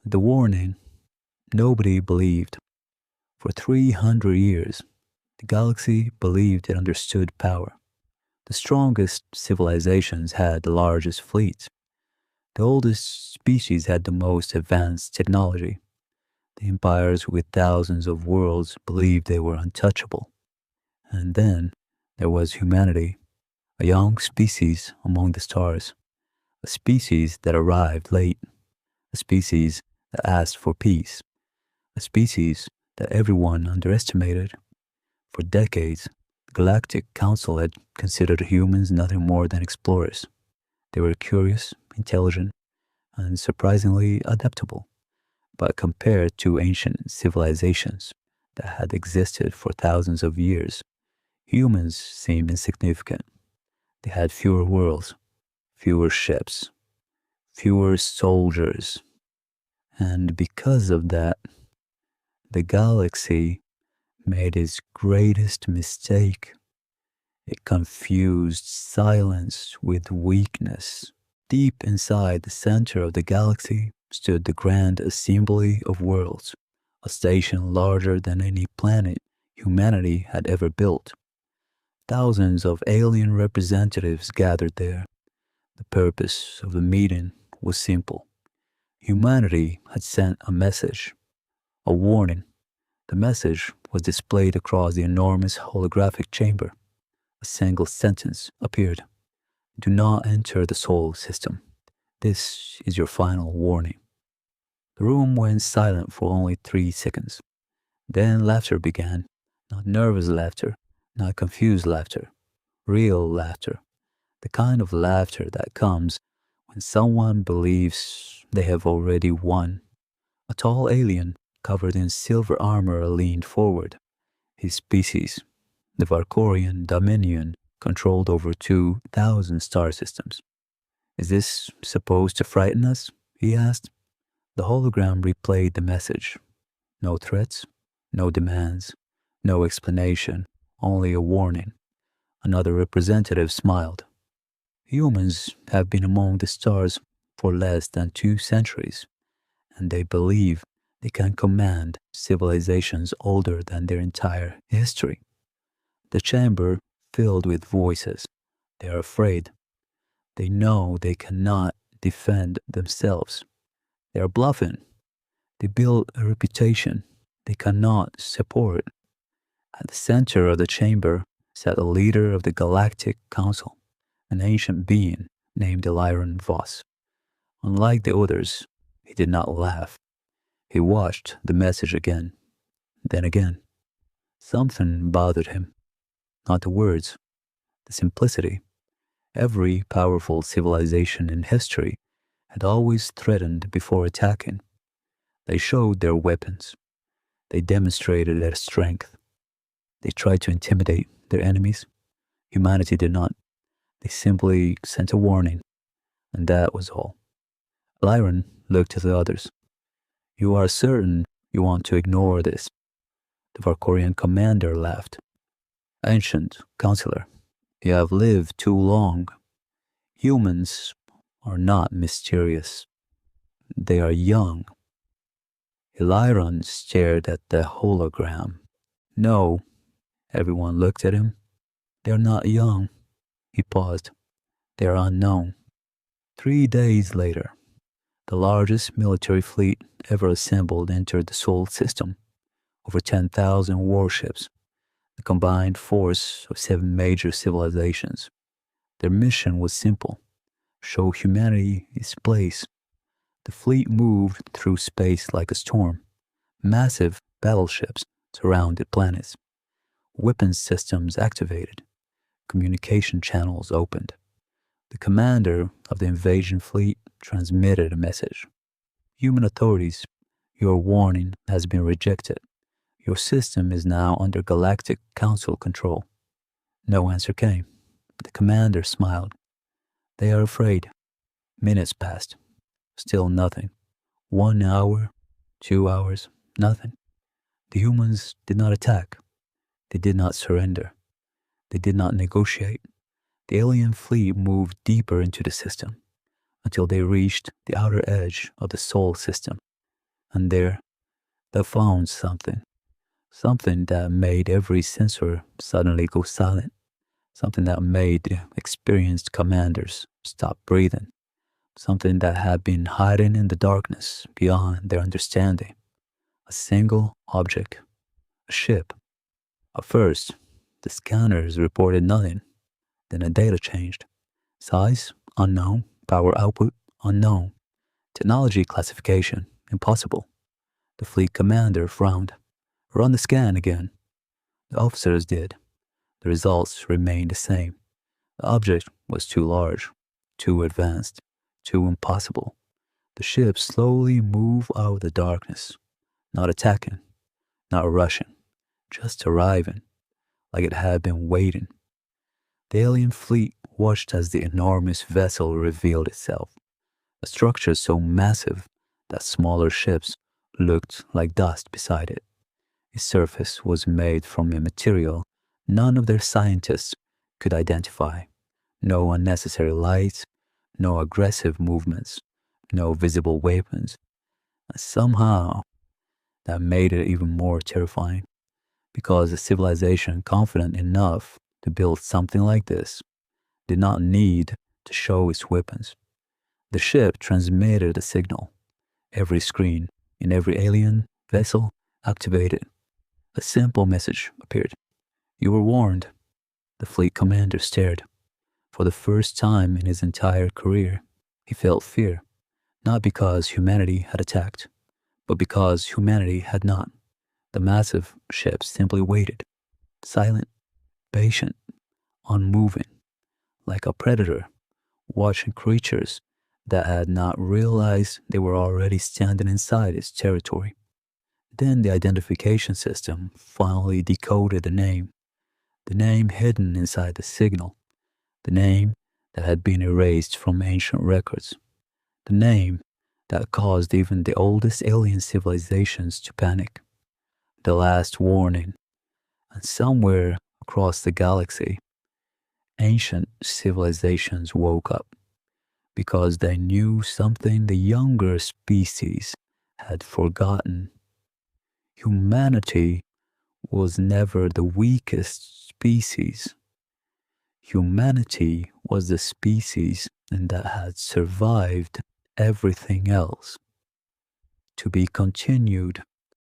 The warning, nobody believed. For 300 years, the galaxy believed it understood power. The strongest civilizations had the largest fleets. The oldest species had the most advanced technology. The empires with thousands of worlds believed they were untouchable. And then there was humanity, a young species among the stars, a species that arrived late, a species that asked for peace, a species that everyone underestimated. For decades, the Galactic Council had considered humans nothing more than explorers. They were curious, intelligent, and surprisingly adaptable. But compared to ancient civilizations that had existed for thousands of years, humans seemed insignificant. They had fewer worlds, fewer ships, fewer soldiers. And because of that, the galaxy made its greatest mistake. It confused silence with weakness. Deep inside the center of the galaxy stood the Grand Assembly of Worlds, a station larger than any planet humanity had ever built. Thousands of alien representatives gathered there. The purpose of the meeting was simple. Humanity had sent a message, a warning. The message was displayed across the enormous holographic chamber. A single sentence appeared. Do not enter the Sol system. This is your final warning. The room went silent for only 3 seconds. Then laughter began. Not nervous laughter, not confused laughter. Real laughter. The kind of laughter that comes when someone believes they have already won. A tall alien covered in silver armor leaned forward. His species, the Varkorian Dominion, controlled over 2,000 star systems. Is this supposed to frighten us? He asked. The hologram replayed the message. No threats, no demands, no explanation, only a warning. Another representative smiled. Humans have been among the stars for less than 2 centuries, and they believe they can command civilizations older than their entire history. The chamber filled with voices. They are afraid. They know they cannot defend themselves. They are bluffing. They build a reputation they cannot support. At the center of the chamber sat a leader of the Galactic Council, an ancient being named Eliron Voss. Unlike the others, he did not laugh. He watched the message again, then again. Something bothered him. Not the words, the simplicity. Every powerful civilization in history had always threatened before attacking. They showed their weapons. They demonstrated their strength. They tried to intimidate their enemies. Humanity did not. They simply sent a warning, and that was all. Lyron looked at the others. You are certain you want to ignore this? The Varkorian commander laughed. Ancient counselor, you have lived too long. Humans are not mysterious. They are young. Eliron stared at the hologram. No, everyone looked at him. They are not young. He paused. They are unknown. 3 days later, the largest military fleet ever assembled entered the Sol system. Over 10,000 warships, the combined force of 7 major civilizations. Their mission was simple: show humanity its place. The fleet moved through space like a storm. Massive battleships surrounded planets. Weapons systems activated. Communication channels opened. The commander of the invasion fleet transmitted a message. Human authorities, your warning has been rejected. Your system is now under Galactic Council control. No answer came. The commander smiled. They are afraid. Minutes passed. Still nothing. 1 hour, 2 hours, nothing. The humans did not attack. They did not surrender. They did not negotiate. The alien fleet moved deeper into the system until they reached the outer edge of the Sol system. And there, they found something. Something that made every sensor suddenly go silent. Something that made the experienced commanders stop breathing. Something that had been hiding in the darkness beyond their understanding. A single object. A ship. At first, the scanners reported nothing. Then the data changed. Size, unknown. Power output, unknown. Technology classification, impossible. The fleet commander frowned. Run the scan again. The officers did. The results remained the same. The object was too large, too advanced, too impossible. The ship slowly moved out of the darkness, not attacking, not rushing, just arriving, like it had been waiting. The alien fleet watched as the enormous vessel revealed itself, a structure so massive that smaller ships looked like dust beside it. Its surface was made from a material none of their scientists could identify. No unnecessary lights, no aggressive movements, no visible weapons. And somehow, that made it even more terrifying, because a civilization confident enough to build something like this did not need to show its weapons. The ship transmitted a signal. Every screen in every alien vessel activated. A simple message appeared. You were warned. The fleet commander stared. For the first time in his entire career, he felt fear, not because humanity had attacked, but because humanity had not. The massive ship simply waited, silent, patient, unmoving, like a predator, watching creatures that had not realized they were already standing inside its territory. Then the identification system finally decoded the name hidden inside the signal, the name that had been erased from ancient records, the name that caused even the oldest alien civilizations to panic. The last warning. And somewhere across the galaxy, ancient civilizations woke up because they knew something the younger species had forgotten. Humanity was never the weakest species. Humanity was the species that had survived everything else. To be continued.